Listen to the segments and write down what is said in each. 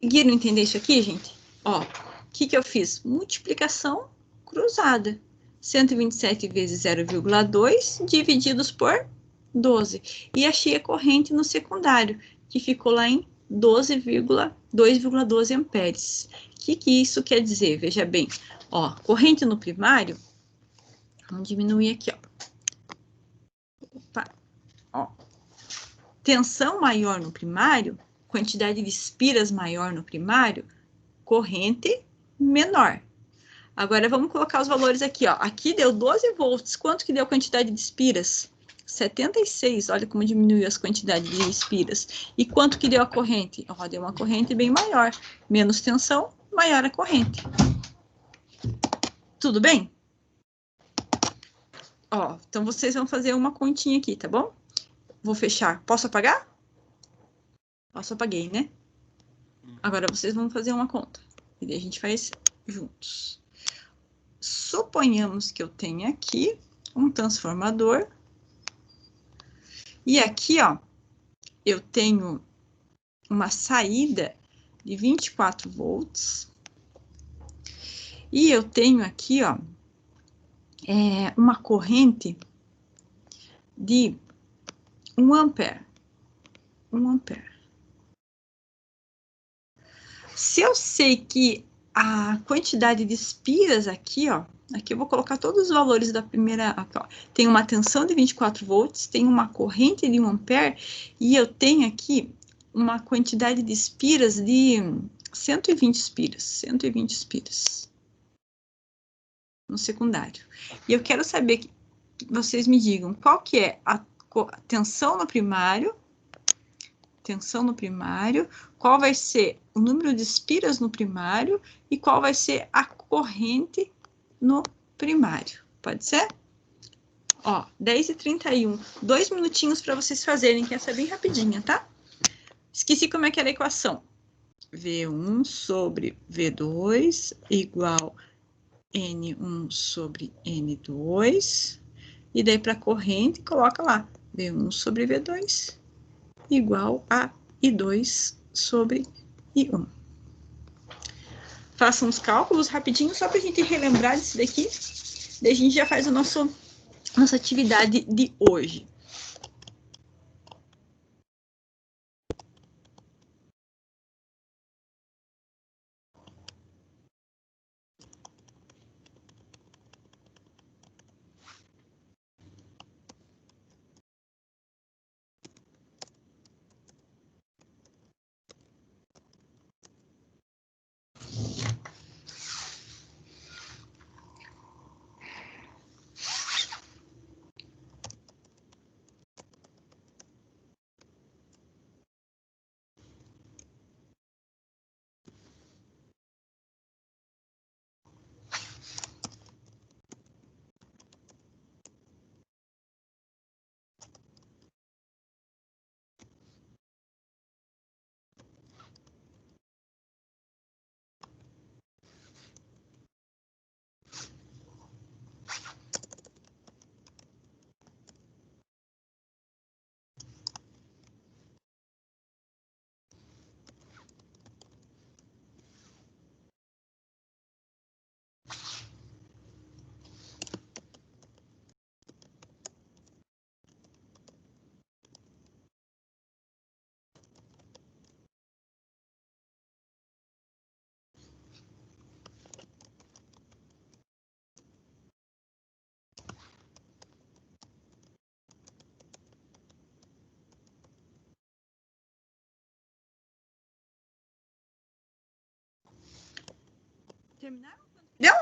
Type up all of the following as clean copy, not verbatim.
Conseguiram entender isso aqui, gente? Ó, o que eu fiz? Multiplicação cruzada. 127 vezes 0,2 divididos por 12. E achei a corrente no secundário, que ficou lá em 2,12 amperes. O que isso quer dizer? Veja bem, ó, corrente no primário, vamos diminuir aqui, ó. Opa, ó. Tensão maior no primário, quantidade de espiras maior no primário, corrente menor. Agora vamos colocar os valores aqui, ó. Aqui deu 12 volts. Quanto que deu a quantidade de espiras? 76. Olha como diminuiu as quantidades de espiras. E quanto que deu a corrente? Ó, deu uma corrente bem maior. Menos tensão, maior a corrente. Tudo bem? Ó, então vocês vão fazer uma continha aqui, tá bom? Vou fechar. Posso apagar? Posso, apaguei, né? Agora vocês vão fazer uma conta. E daí a gente faz juntos. Suponhamos que eu tenha aqui um transformador. E aqui, ó, eu tenho uma saída de 24 volts. E eu tenho aqui, ó, uma corrente de 1 ampere. 1 ampere. Se eu sei que a quantidade de espiras aqui, ó, aqui eu vou colocar todos os valores da primeira, aqui, ó, tem uma tensão de 24 volts, tem uma corrente de 1 ampere, e eu tenho aqui uma quantidade de espiras de 120 espiras, 120 espiras no secundário. E eu quero saber que vocês me digam qual que é a tensão no primário, qual vai ser o número de espiras no primário e qual vai ser a corrente no primário. Pode ser? Ó, 10h31, 2 minutinhos para vocês fazerem, que essa é bem rapidinha, tá? Esqueci como é que era a equação. V1 sobre V2 igual N1 sobre N2. E daí para a corrente, coloca lá V1 sobre V2 igual a I2 sobre I1. Façam os cálculos rapidinho, só para a gente relembrar disso daqui. Daí a gente já faz a nossa atividade de hoje. Terminaram? Deu?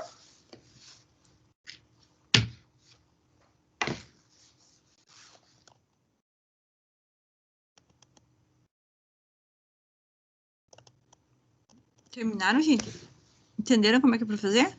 Terminaram, gente? Entenderam como é que é para fazer?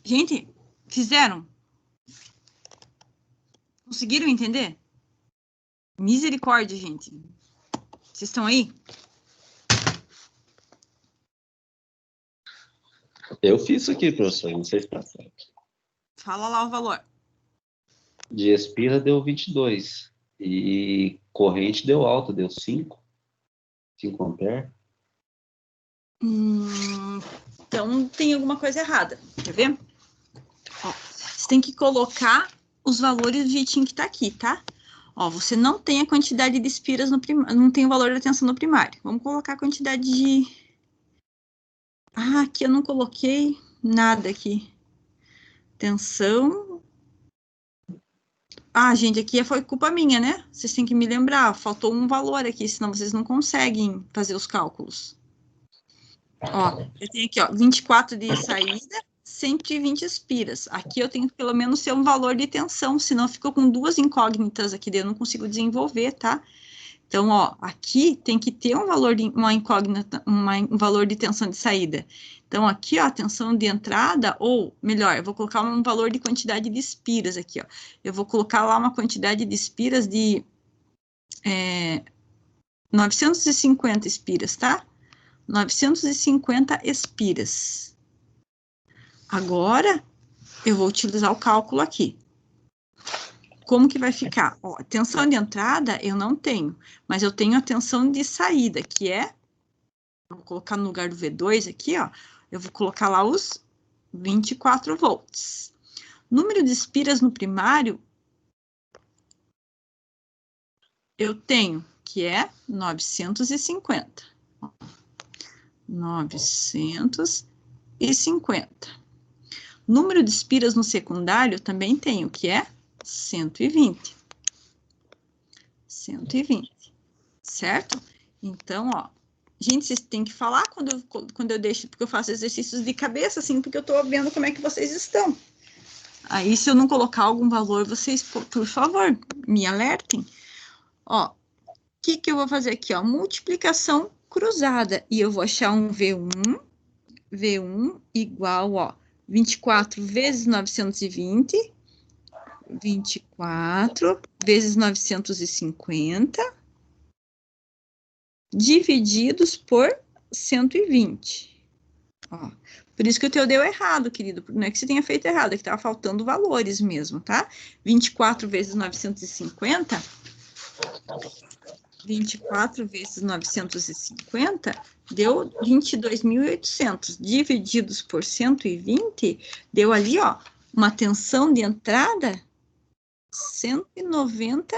Gente, fizeram? Conseguiram entender? Misericórdia, gente. Vocês estão aí? Eu fiz isso aqui, professor, não sei se está certo. Fala lá o valor. De expira deu 22. E corrente deu alta, deu 5. 5 amperes. Então, tem alguma coisa errada. Quer ver? Ó, você tem que colocar os valores do jeitinho que tá aqui, tá? Ó, você não tem a quantidade de espiras no primário, não tem o valor da tensão no primário. Vamos colocar a quantidade de... Ah, aqui eu não coloquei nada aqui. Tensão... Ah, gente, aqui foi culpa minha, né? Vocês têm que me lembrar, faltou um valor aqui, senão vocês não conseguem fazer os cálculos. Ó, eu tenho aqui, ó, 24 de saída, 120 espiras. Aqui eu tenho que pelo menos ser um valor de tensão, senão ficou com duas incógnitas aqui, daí eu não consigo desenvolver, tá? Então, ó, aqui tem que ter um valor de uma incógnita, um valor de tensão de saída. Então, aqui, ó, a tensão de entrada, ou melhor, eu vou colocar um valor de quantidade de espiras aqui, ó. Eu vou colocar lá uma quantidade de espiras de 950 espiras, tá? 950 espiras. Agora, eu vou utilizar o cálculo aqui. Como que vai ficar? Ó, tensão de entrada eu não tenho, mas eu tenho a tensão de saída, que é... Vou colocar no lugar do V2 aqui, ó. Eu vou colocar lá os 24 volts. Número de espiras no primário, eu tenho, que é 950. 950. Número de espiras no secundário também tenho, que é 120. 120, certo? Então, ó, gente, vocês têm que falar quando eu deixo, porque eu faço exercícios de cabeça, assim, porque eu tô vendo como é que vocês estão. Aí, se eu não colocar algum valor, vocês, por favor, me alertem. Ó, o que eu vou fazer aqui, ó? Multiplicação cruzada. E eu vou achar um V1 igual, ó, 24 vezes 920, 24 vezes 950, divididos por 120. Ó, por isso que o teu deu errado, querido. Não é que você tenha feito errado, é que estava faltando valores mesmo, tá? 24 vezes 950... 24 vezes 950 deu 22.800. Divididos por 120, deu ali, ó, uma tensão de entrada 190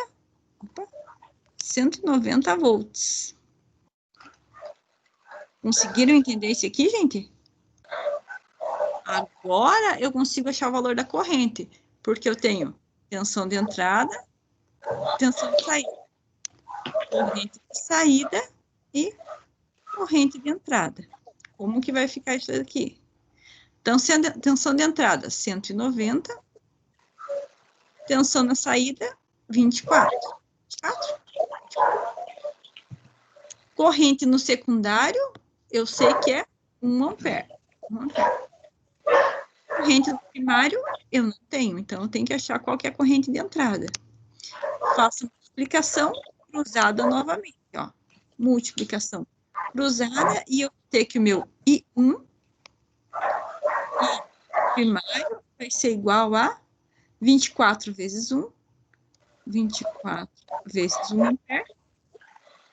volts. Conseguiram entender isso aqui, gente? Agora eu consigo achar o valor da corrente, porque eu tenho tensão de entrada, tensão de saída, corrente de saída e corrente de entrada. Como que vai ficar isso aqui? Então, tensão de entrada, 190. Tensão na saída, 24. 24. Corrente no secundário, eu sei que é 1 ampere. 1 ampere. Corrente no primário, eu não tenho. Então, eu tenho que achar qual que é a corrente de entrada. Faço multiplicação cruzada novamente, ó. Multiplicação cruzada, e eu sei que o meu I1 primário vai ser igual a 24 vezes 1, 24 vezes 1 ampere,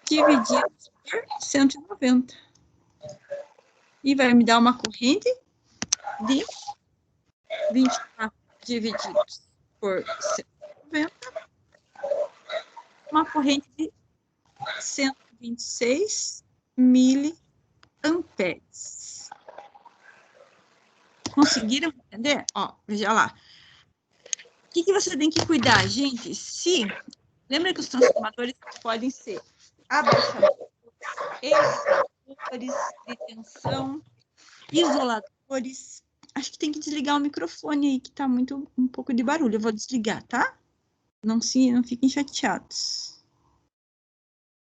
dividido por 190. E vai me dar uma corrente de 24 divididos por 190, uma corrente de 126 miliamperes. Conseguiram entender? Ó, veja lá. O que você tem que cuidar, gente? Lembra que os transformadores podem ser abaixadores, elegadores de tensão, isoladores. Acho que tem que desligar o microfone aí, que tá um pouco de barulho. Eu vou desligar, tá? Não fiquem chateados.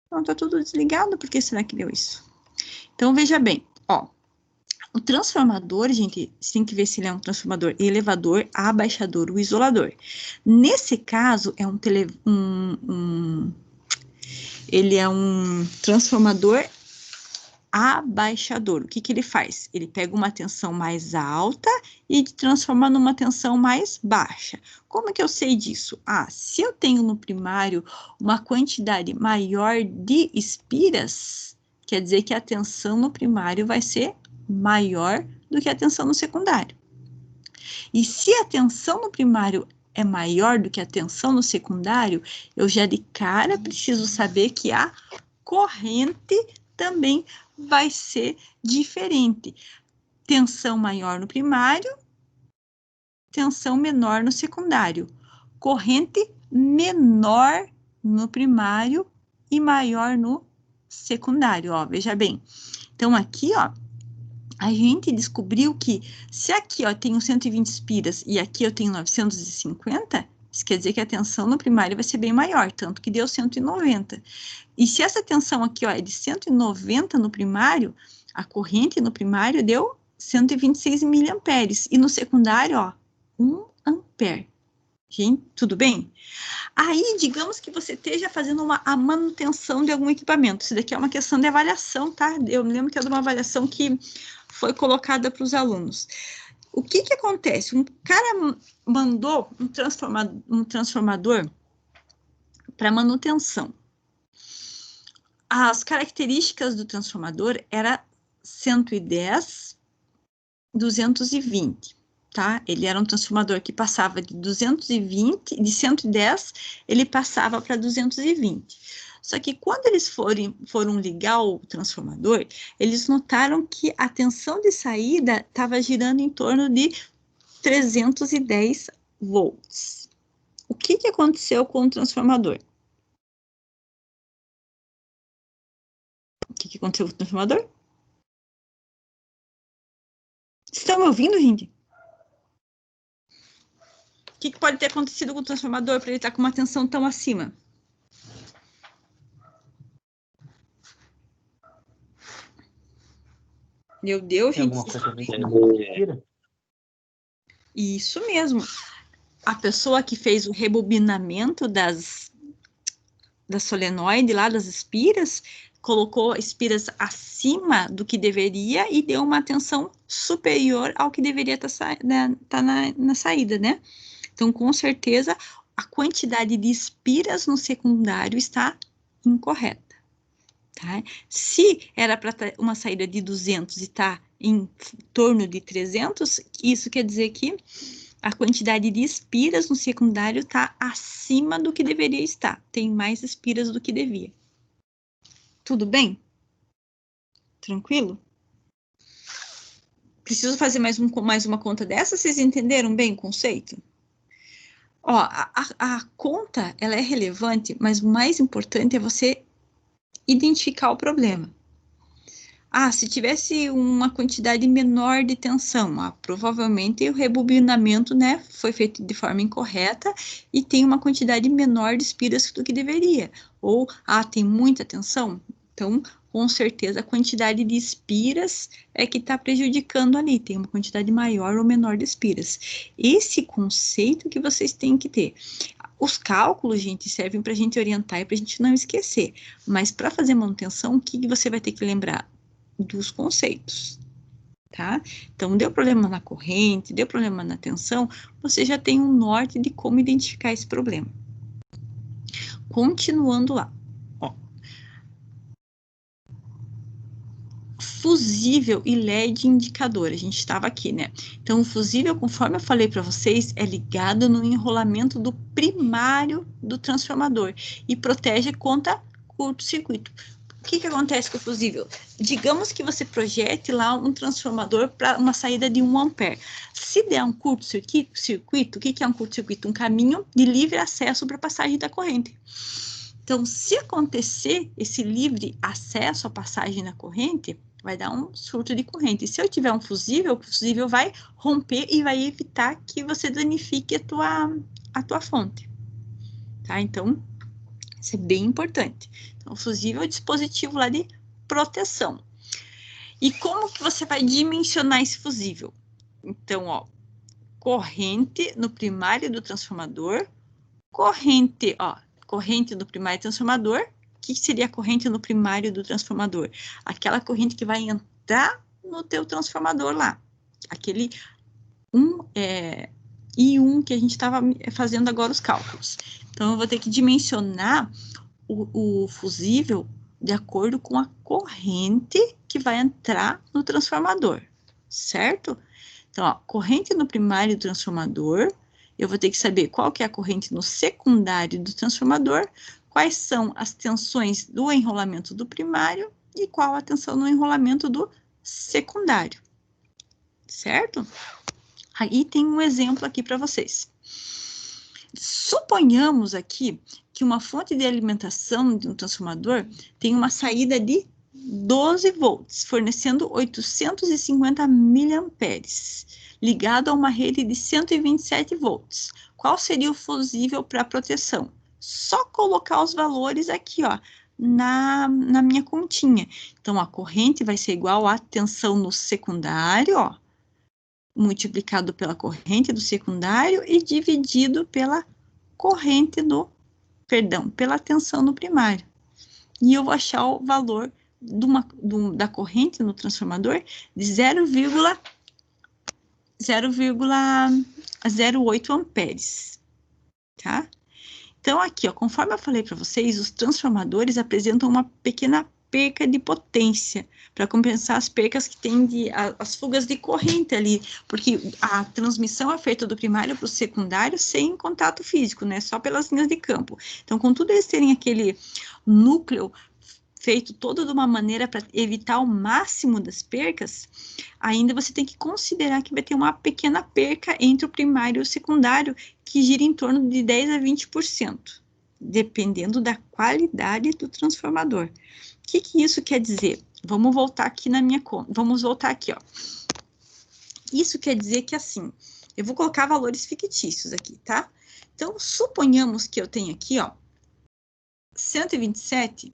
Então, tá tudo desligado, por que será que deu isso? Então, veja bem, ó. O transformador, gente, você tem que ver se ele é um transformador elevador, abaixador ou isolador. Nesse caso, é ele é um transformador abaixador. O que que ele faz? Ele pega uma tensão mais alta e transforma numa tensão mais baixa. Como que eu sei disso? Ah, se eu tenho no primário uma quantidade maior de espiras, quer dizer que a tensão no primário vai ser maior do que a tensão no secundário. E se a tensão no primário é maior do que a tensão no secundário, eu já de cara preciso saber que a corrente também vai ser diferente. Tensão maior no primário, tensão menor no secundário. Corrente menor no primário e maior no secundário, ó, veja bem. Então, aqui, ó, a gente descobriu que se aqui, ó, tenho 120 espiras e aqui eu tenho 950, isso quer dizer que a tensão no primário vai ser bem maior, tanto que deu 190. E se essa tensão aqui, ó, é de 190 no primário, a corrente no primário deu 126 miliamperes. E no secundário, ó, 1 ampere. Gente, tudo bem? Aí, digamos que você esteja fazendo a manutenção de algum equipamento. Isso daqui é uma questão de avaliação, tá? Eu me lembro que é de uma avaliação que foi colocada para os alunos. O que que acontece? Um cara mandou um transformador para manutenção. As características do transformador era 110, 220, tá? Ele era um transformador que passava de 220, de 110, ele passava para 220. Só que quando eles foram ligar o transformador, eles notaram que a tensão de saída estava girando em torno de 310 volts. O que que aconteceu com o transformador? O que que aconteceu com o transformador? Estão me ouvindo, gente? O que pode ter acontecido com o transformador para ele estar com uma tensão tão acima? Meu Deus, gente. Isso mesmo. A pessoa que fez o rebobinamento das solenoide lá, das espiras, colocou espiras acima do que deveria e deu uma tensão superior ao que deveria estar na saída, né? Então, com certeza, a quantidade de espiras no secundário está incorreta, tá? Se era para uma saída de 200 e está em torno de 300, isso quer dizer que a quantidade de espiras no secundário está acima do que deveria estar. Tem mais espiras do que devia. Tudo bem? Tranquilo? Preciso fazer mais uma conta dessa? Vocês entenderam bem o conceito? Ó, a conta, ela é relevante, mas o mais importante é você identificar o problema. Ah, se tivesse uma quantidade menor de tensão, provavelmente o rebobinamento, né, foi feito de forma incorreta e tem uma quantidade menor de espiras do que deveria. Ou, tem muita tensão? Então, com certeza, a quantidade de espiras é que está prejudicando ali, tem uma quantidade maior ou menor de espiras. Esse conceito que vocês têm que ter. Os cálculos, gente, servem para a gente orientar e para a gente não esquecer. Mas para fazer manutenção, o que você vai ter que lembrar? Dos conceitos, tá? Então, deu problema na corrente, deu problema na tensão, você já tem um norte de como identificar esse problema. Continuando lá, ó. Fusível e LED indicador, a gente estava aqui, né? Então, o fusível, conforme eu falei para vocês, é ligado no enrolamento do primário do transformador e protege contra curto-circuito. O que acontece com o fusível? Digamos que você projete lá um transformador para uma saída de 1 ampere. Se der um curto-circuito, o que é um curto-circuito? Um caminho de livre acesso para a passagem da corrente. Então, se acontecer esse livre acesso à passagem da corrente, vai dar um surto de corrente. E se eu tiver um fusível, o fusível vai romper e vai evitar que você danifique a tua fonte. Tá? Então, isso é bem importante. Então, o fusível é o dispositivo lá de proteção. E como que você vai dimensionar esse fusível? Então, ó, corrente no primário do transformador, corrente do primário transformador. O que seria a corrente no primário do transformador? Aquela corrente que vai entrar no teu transformador lá. Aquele I1 que a gente estava fazendo agora os cálculos. Então, eu vou ter que dimensionar o fusível de acordo com a corrente que vai entrar no transformador, certo? Então, ó, corrente no primário do transformador, eu vou ter que saber qual que é a corrente no secundário do transformador, quais são as tensões do enrolamento do primário e qual a tensão no enrolamento do secundário, certo? Aí tem um exemplo aqui para vocês. Suponhamos aqui que uma fonte de alimentação de um transformador tem uma saída de 12 volts, fornecendo 850 miliamperes, ligado a uma rede de 127 volts. Qual seria o fusível para proteção? Só colocar os valores aqui, ó, na minha continha. Então, a corrente vai ser igual à tensão no secundário, ó, multiplicado pela corrente do secundário e dividido pela corrente do, pela tensão no primário. E eu vou achar o valor da corrente no transformador de 0,08 amperes, tá? Então, aqui, ó, conforme eu falei para vocês, os transformadores apresentam uma pequena perca de potência para compensar as percas que tem as fugas de corrente ali, porque a transmissão é feita do primário para o secundário sem contato físico, né? Só pelas linhas de campo. Então, contudo eles terem aquele núcleo feito todo de uma maneira para evitar o máximo das percas, ainda você tem que considerar que vai ter uma pequena perca entre o primário e o secundário, que gira em torno de 10 a 20%, dependendo da qualidade do transformador. O que isso quer dizer? Vamos voltar aqui na minha conta. Vamos voltar aqui, ó. Isso quer dizer que, assim, eu vou colocar valores fictícios aqui, tá? Então, suponhamos que eu tenho aqui, ó, 127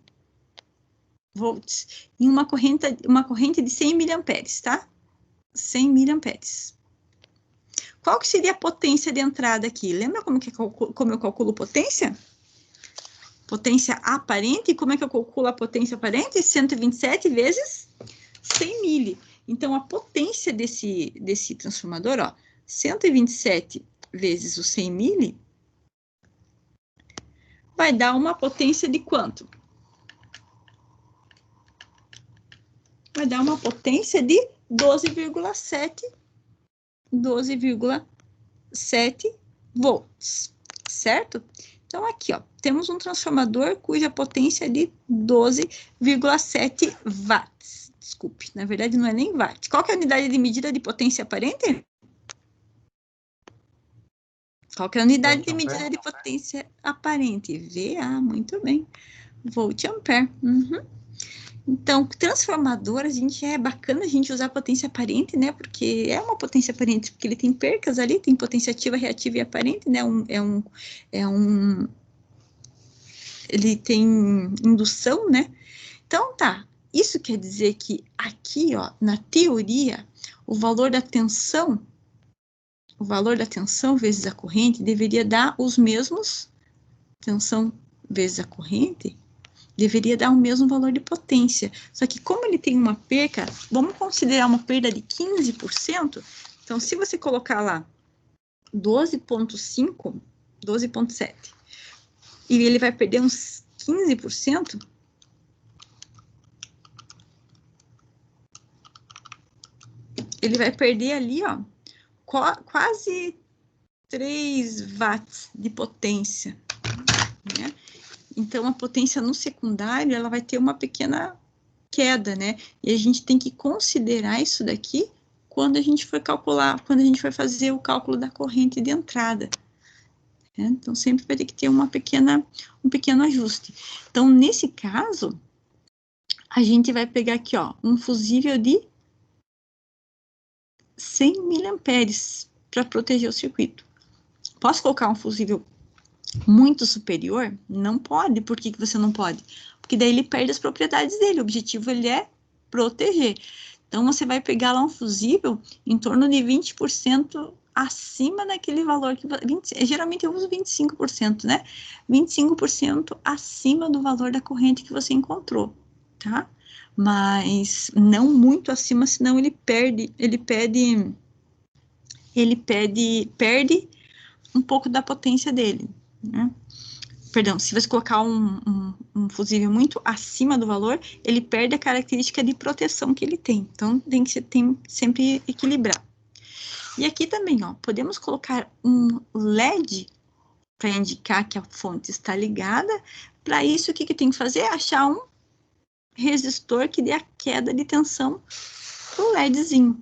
volts em uma corrente de 100 miliamperes, tá? 100 miliamperes. Qual que seria a potência de entrada aqui? Lembra como eu calculo potência? Potência aparente, como é que eu calculo a potência aparente? 127 vezes 100 mili. Então, a potência desse transformador, ó, 127 vezes os 100 mili, vai dar uma potência de quanto? Vai dar uma potência de 12,7 volts, certo? Então, aqui, ó, temos um transformador cuja potência é de 12,7 watts. Desculpe, na verdade não é nem watt. Qual que é a unidade de medida de potência aparente? Qual que é a unidade de medida de potência aparente? VA, muito bem. Volt-ampere. Uhum. Então, transformador, é bacana a gente usar potência aparente, né? Porque é uma potência aparente, porque ele tem percas ali, tem potência ativa, reativa e aparente, né? Ele tem indução, né? Então, tá. Isso quer dizer que aqui, ó, na teoria, o valor da tensão vezes a corrente deveria dar os mesmos, tensão vezes a corrente, deveria dar o mesmo valor de potência. Só que como ele tem uma perca, vamos considerar uma perda de 15%, então se você colocar lá 12,5, 12,7, e ele vai perder uns 15%, ele vai perder ali, ó, quase 3 watts de potência, né? Então, a potência no secundário, ela vai ter uma pequena queda, né? E a gente tem que considerar isso daqui quando a gente for calcular, quando a gente for fazer o cálculo da corrente de entrada. Né? Então, sempre vai ter que ter um pequeno ajuste. Então, nesse caso, a gente vai pegar aqui, ó, um fusível de 100 miliamperes para proteger o circuito. Posso colocar um fusível muito superior? Não pode. Por que você não pode? Porque daí ele perde as propriedades dele. O objetivo ele é proteger. Então, você vai pegar lá um fusível em torno de 20% acima daquele valor que... geralmente eu uso 25%, né? 25% acima do valor da corrente que você encontrou, tá? Mas não muito acima, senão ele perde um pouco da potência dele, né? Perdão, se você colocar um fusível muito acima do valor, ele perde a característica de proteção que ele tem. Então, tem sempre equilibrar. E aqui também, ó, podemos colocar um LED para indicar que a fonte está ligada. Para isso, o que tem que fazer? Achar um resistor que dê a queda de tensão para o LEDzinho,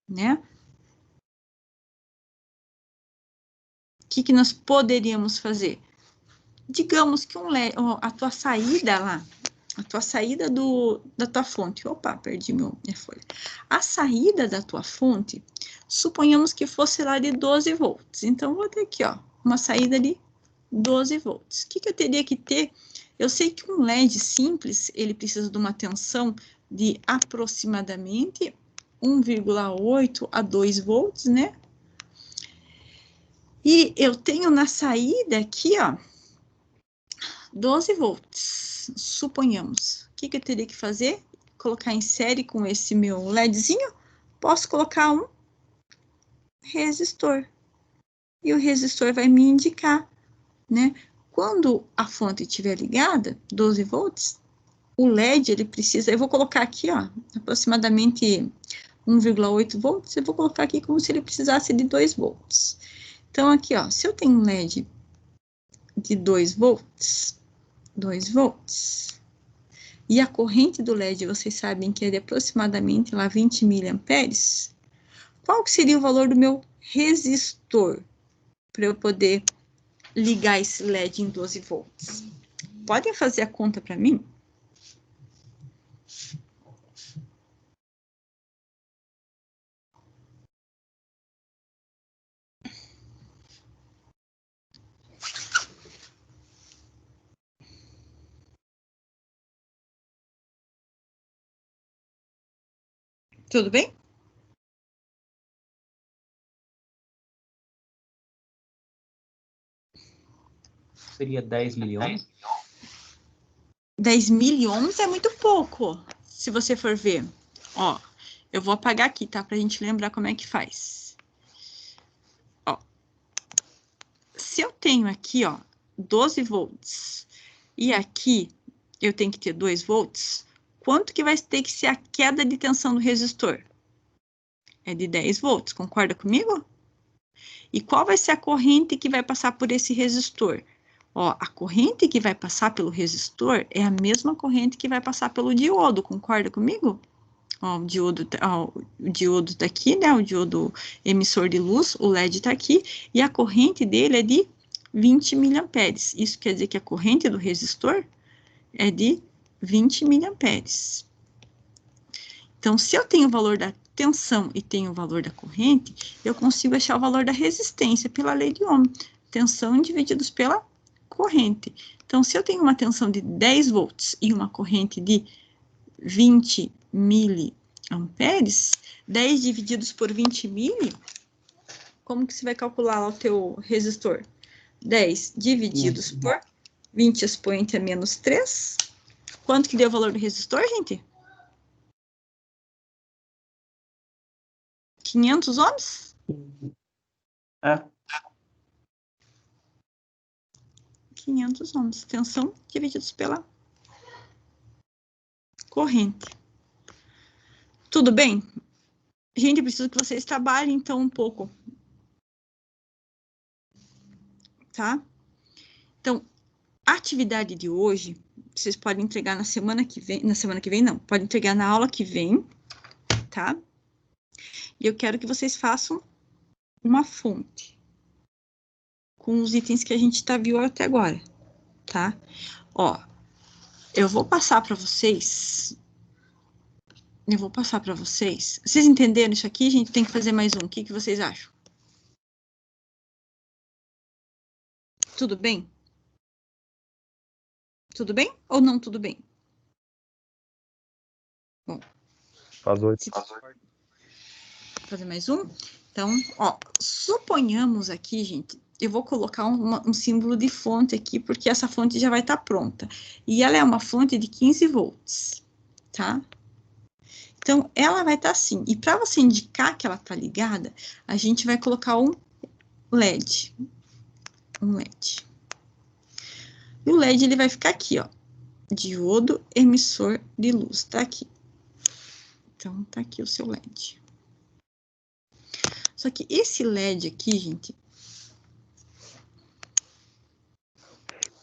né? O que nós poderíamos fazer? Digamos que a tua saída lá, a tua saída da tua fonte, opa, perdi minha folha. A saída da tua fonte, suponhamos que fosse lá de 12 volts. Então, vou ter aqui, ó, uma saída de 12 volts. O que eu teria que ter? Eu sei que um LED simples, ele precisa de uma tensão de aproximadamente 1,8 a 2 volts, né? E eu tenho na saída aqui, ó, 12 volts, suponhamos. O que eu teria que fazer? Colocar em série com esse meu LEDzinho. Posso colocar um resistor. E o resistor vai me indicar, né? Quando a fonte estiver ligada, 12 volts, o LED, ele precisa... Eu vou colocar aqui, ó, aproximadamente 1,8 volts. Eu vou colocar aqui como se ele precisasse de 2 volts. Então, aqui, ó, se eu tenho um LED de 2 volts, e a corrente do LED, vocês sabem que é de aproximadamente lá 20 miliamperes, qual que seria o valor do meu resistor para eu poder ligar esse LED em 12 volts? Podem fazer a conta para mim? Tudo bem? Seria 10 milhões? 10 milhões é muito pouco, se você for ver. Ó, eu vou apagar aqui, tá? Pra gente lembrar como é que faz. Ó, se eu tenho aqui, ó, 12 volts, e aqui eu tenho que ter 2 volts, quanto que vai ter que ser a queda de tensão do resistor? É de 10 volts, concorda comigo? E qual vai ser a corrente que vai passar por esse resistor? Ó, a corrente que vai passar pelo resistor é a mesma corrente que vai passar pelo diodo, concorda comigo? Ó, o diodo tá aqui, né? O diodo emissor de luz, o LED tá aqui, e a corrente dele é de 20 miliamperes. Isso quer dizer que a corrente do resistor é de 20 miliamperes. Então, se eu tenho o valor da tensão e tenho o valor da corrente, eu consigo achar o valor da resistência pela lei de Ohm. Tensão divididos pela corrente. Então, se eu tenho uma tensão de 10 volts e uma corrente de 20 miliamperes, 10 divididos por 20 mili, como que você vai calcular lá o teu resistor? 10 divididos por 20 expoente a menos 3. Quanto que deu o valor do resistor, gente? 500 ohms? É. 500 ohms. Tensão divididos pela corrente. Tudo bem? Gente, eu preciso que vocês trabalhem, então, um pouco. Tá? Então, a atividade de hoje, vocês podem entregar na semana que vem. Na semana que vem, não. Pode entregar na aula que vem, tá? E eu quero que vocês façam uma fonte com os itens que a gente viu até agora, tá? Ó, eu vou passar para vocês. Vocês entenderam isso aqui? A gente tem que fazer mais um. O que vocês acham? Tudo bem? Tudo bem ou não tudo bem? Bom, Faz 8. Fazer mais um? Então, ó, suponhamos aqui, gente, eu vou colocar um símbolo de fonte aqui, porque essa fonte já vai estar pronta. E ela é uma fonte de 15 volts, tá? Então, ela vai estar assim. E para você indicar que ela está ligada, a gente vai colocar um LED. Um LED. E o LED, ele vai ficar aqui, ó. Diodo emissor de luz, tá aqui. Então, tá aqui o seu LED. Só que esse LED aqui, gente,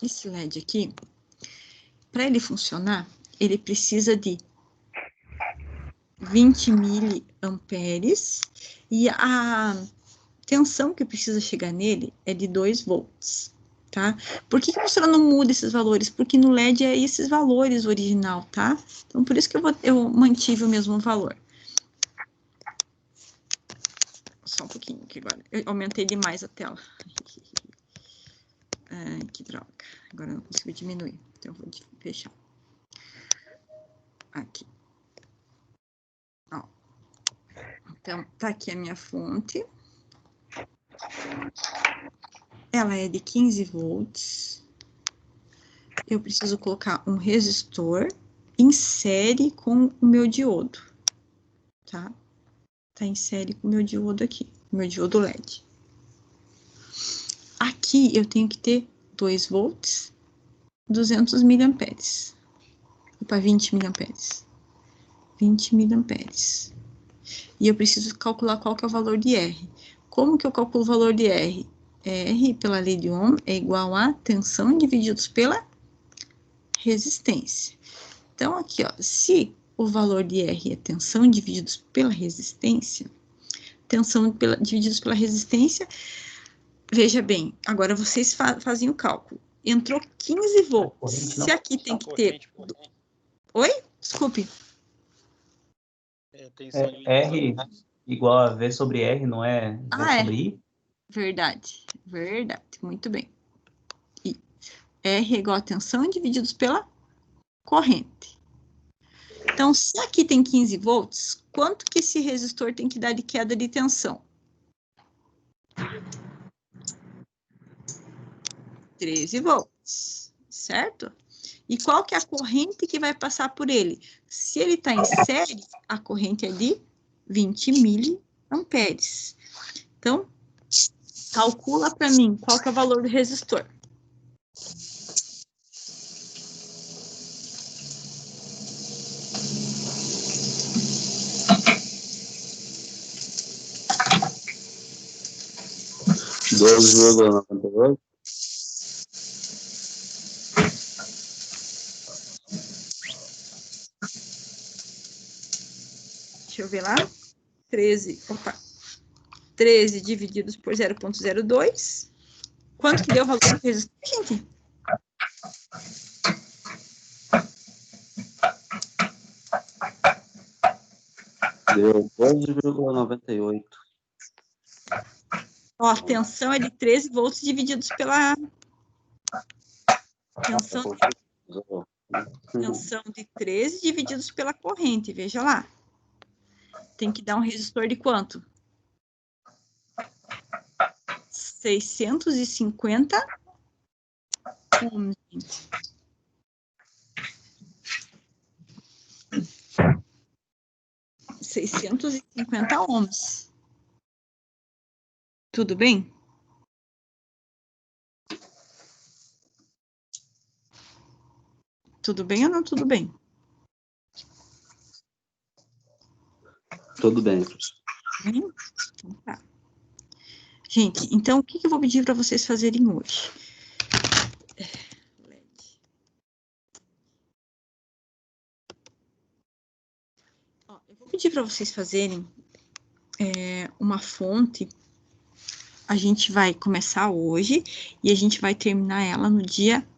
esse LED aqui, para ele funcionar, ele precisa de 20 miliamperes e a tensão que precisa chegar nele é de 2 volts, tá? Por que a professora não muda esses valores? Porque no LED é esses valores original, tá? Então, por isso que eu mantive o mesmo valor. Só um pouquinho aqui agora. Eu aumentei demais a tela. Ai, que droga. Agora eu não consigo diminuir. Então, eu vou fechar. Aqui. Ó. Então, tá aqui a minha fonte. Ela é de 15 volts. Eu preciso colocar um resistor em série com o meu diodo. Tá? Tá em série com o meu diodo aqui. O meu diodo LED. Aqui eu tenho que ter 2 volts, 200 miliamperes. Opa, 20 miliamperes. 20 miliamperes. E eu preciso calcular qual que é o valor de R. Como que eu calculo o valor de R? R, pela lei de Ohm, é igual a tensão divididos pela resistência. Então, aqui, ó, se o valor de R é tensão divididos pela resistência, divididos pela resistência, veja bem, agora vocês fazem o cálculo. Entrou 15 volts. Se aqui tem que ter... Oi? Desculpe. R igual a V sobre R, não é V sobre I? Verdade, verdade, muito bem. E R é igual a tensão divididos pela corrente. Então, se aqui tem 15 volts, quanto que esse resistor tem que dar de queda de tensão? 13 volts, certo? E qual que é a corrente que vai passar por ele? Se ele está em série, a corrente é de 20 miliamperes. Então, calcula para mim qual que é o valor do resistor. $12,98. Deixa eu ver lá. 13 divididos por 0,02. Quanto que deu o valor do resistor, gente? Deu 12,98. Ó, a tensão é de 13 volts divididos pela... Tensão de 13 divididos pela corrente, veja lá. Tem que dar um resistor de quanto? 650 ohms, gente. $650. Tudo bem? Tudo bem ou não tudo bem? Tudo bem. Então, tá. Gente, então o que eu vou pedir para vocês fazerem hoje? Ó, eu vou pedir para vocês fazerem uma fonte. A gente vai começar hoje e a gente vai terminar ela no dia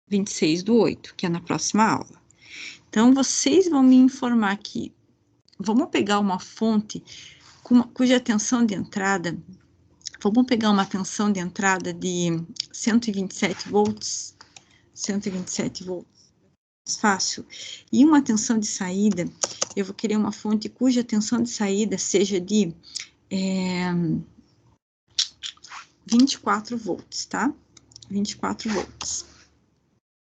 26/8, que é na próxima aula. Então, vocês vão me informar aqui. Vamos pegar uma fonte cuja tensão de entrada, vamos pegar uma tensão de entrada de 127 volts, 127 volts. fácil. E uma tensão de saída, eu vou querer uma fonte cuja tensão de saída seja de 24 volts, tá? 24 volts.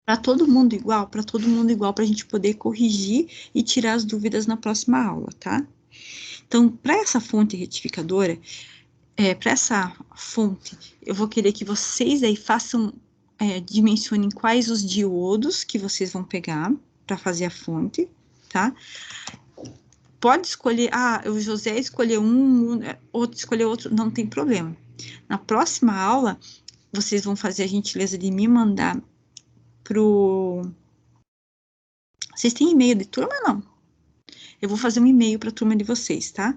Para todo mundo igual, para a gente poder corrigir e tirar as dúvidas na próxima aula, tá? Então, para essa fonte retificadora, para essa fonte, eu vou querer que vocês aí façam, dimensionem quais os diodos que vocês vão pegar para fazer a fonte, tá? Pode escolher, o José escolheu outro escolheu outro, não tem problema. Na próxima aula, vocês vão fazer a gentileza de me mandar Vocês têm e-mail de turma, não? Eu vou fazer um e-mail para a turma de vocês, tá?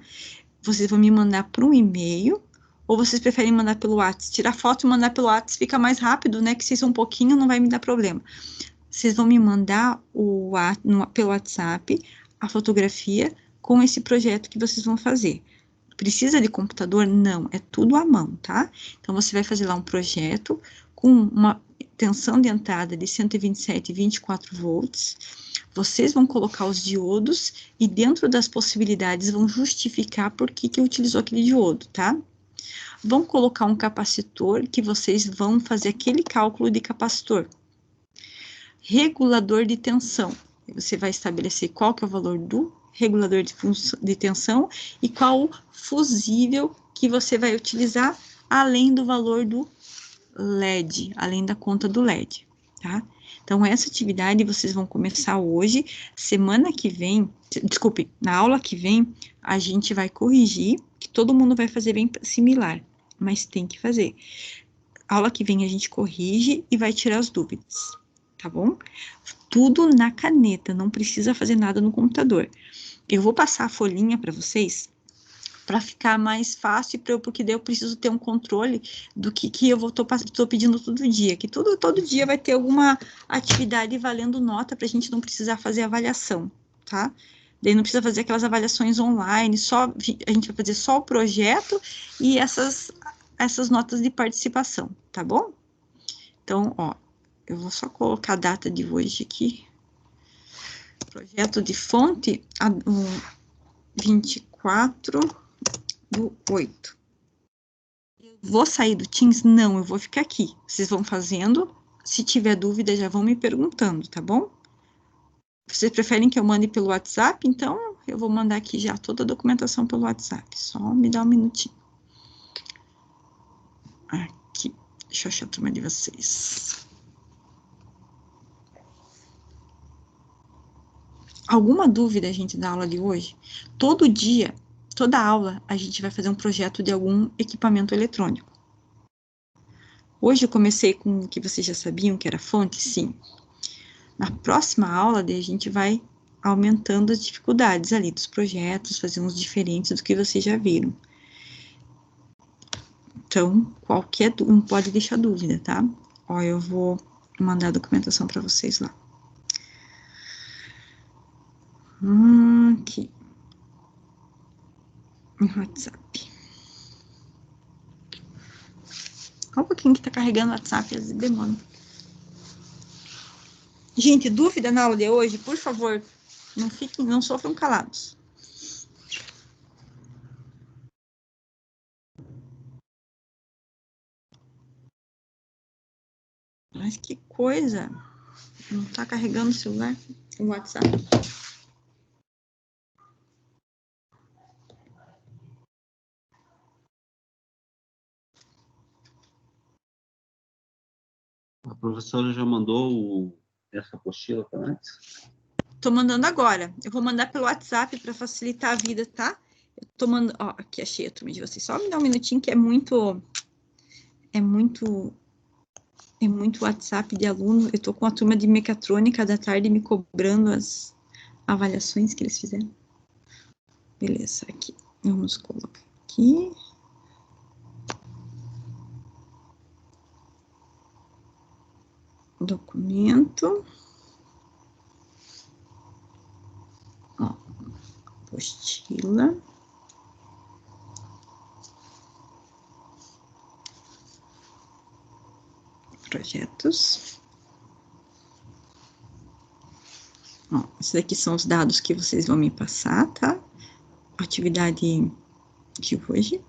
Vocês vão me mandar para um e-mail, ou vocês preferem mandar pelo WhatsApp? Tirar foto e mandar pelo WhatsApp fica mais rápido, né? Que vocês são um pouquinho, não vai me dar problema. Vocês vão me mandar pelo WhatsApp a fotografia com esse projeto que vocês vão fazer. Precisa de computador? Não, é tudo à mão, tá? Então, você vai fazer lá um projeto com uma tensão de entrada de 127 e 24 volts. Vocês vão colocar os diodos e dentro das possibilidades vão justificar por que utilizou aquele diodo, tá? Vão colocar um capacitor que vocês vão fazer aquele cálculo de capacitor. Regulador de tensão. Você vai estabelecer qual que é o valor do regulador de tensão e qual o fusível que você vai utilizar, além do valor do LED, além da conta do LED, tá? Então, essa atividade vocês vão começar hoje. Semana que vem, desculpe, na aula que vem, a gente vai corrigir, que todo mundo vai fazer bem similar, mas tem que fazer. Aula que vem a gente corrige e vai tirar as dúvidas, tá bom? Tudo na caneta, não precisa fazer nada no computador. Eu vou passar a folhinha para vocês, para ficar mais fácil, porque daí eu preciso ter um controle do que eu tô pedindo todo dia, que todo dia vai ter alguma atividade valendo nota, para a gente não precisar fazer avaliação, tá? Daí não precisa fazer aquelas avaliações online, a gente vai fazer só o projeto e essas notas de participação, tá bom? Então, ó, eu vou só colocar a data de hoje aqui. Projeto de fonte, 24/8. Vou sair do Teams? Não, eu vou ficar aqui. Vocês vão fazendo. Se tiver dúvida, já vão me perguntando, tá bom? Vocês preferem que eu mande pelo WhatsApp? Então, eu vou mandar aqui já toda a documentação pelo WhatsApp. Só me dá um minutinho. Aqui. Deixa eu achar a turma de vocês. Alguma dúvida, gente, da aula de hoje? Todo dia, toda aula, a gente vai fazer um projeto de algum equipamento eletrônico. Hoje eu comecei com o que vocês já sabiam, que era fonte, sim. Na próxima aula, daí a gente vai aumentando as dificuldades ali dos projetos, fazer uns diferentes do que vocês já viram. Então, não pode deixar dúvida, tá? Ó, eu vou mandar a documentação para vocês lá. Aqui. No WhatsApp. Só um pouquinho que tá carregando o WhatsApp, às vezes demora. Gente, dúvida na aula de hoje, por favor, não sofram calados. Mas que coisa! Não tá carregando o celular, o WhatsApp. A professora já mandou essa apostila para antes? Tô mandando agora. Eu vou mandar pelo WhatsApp para facilitar a vida, tá? Eu tô mandando. Ó, aqui achei a turma de vocês. Só me dá um minutinho que é muito WhatsApp de aluno. Eu tô com a turma de mecatrônica da tarde me cobrando as avaliações que eles fizeram. Beleza, aqui. Vamos colocar aqui. Documento. Ó, apostila. Projetos. Esses aqui são os dados que vocês vão me passar, tá? Atividade de hoje.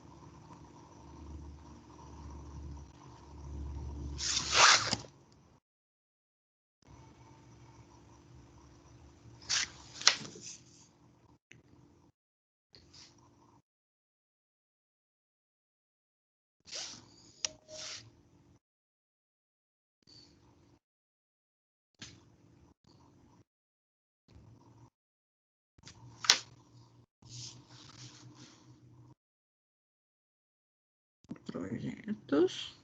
Projetos.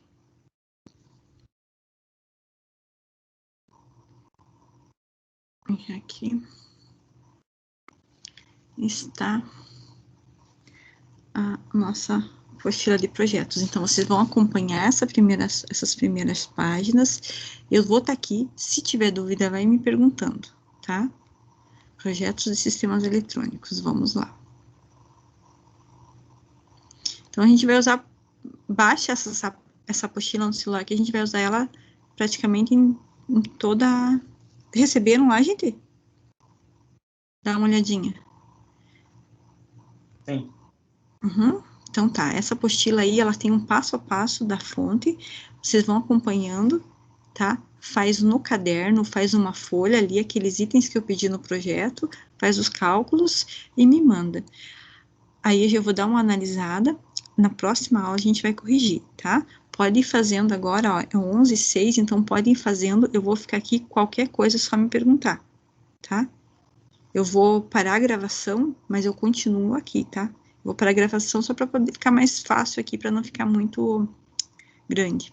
E aqui está a nossa apostila de projetos. Então, vocês vão acompanhar essas primeiras páginas. Eu vou estar aqui, se tiver dúvida, vai me perguntando, tá? Projetos de sistemas eletrônicos, vamos lá. Então, a gente vai usar, baixa essa apostila no celular, que a gente vai usar ela praticamente em toda... Receberam lá, gente? Dá uma olhadinha. Sim. Uhum. Então tá, essa apostila aí, ela tem um passo a passo da fonte, vocês vão acompanhando, tá? Faz no caderno, faz uma folha ali, aqueles itens que eu pedi no projeto, faz os cálculos e me manda. Aí eu já vou dar uma analisada, na próxima aula a gente vai corrigir, tá? Pode ir fazendo agora, ó, é 11h06, então pode ir fazendo, eu vou ficar aqui, qualquer coisa é só me perguntar, tá? Eu vou parar a gravação, mas eu continuo aqui, tá? Vou parar a gravação só para poder ficar mais fácil aqui, para não ficar muito grande.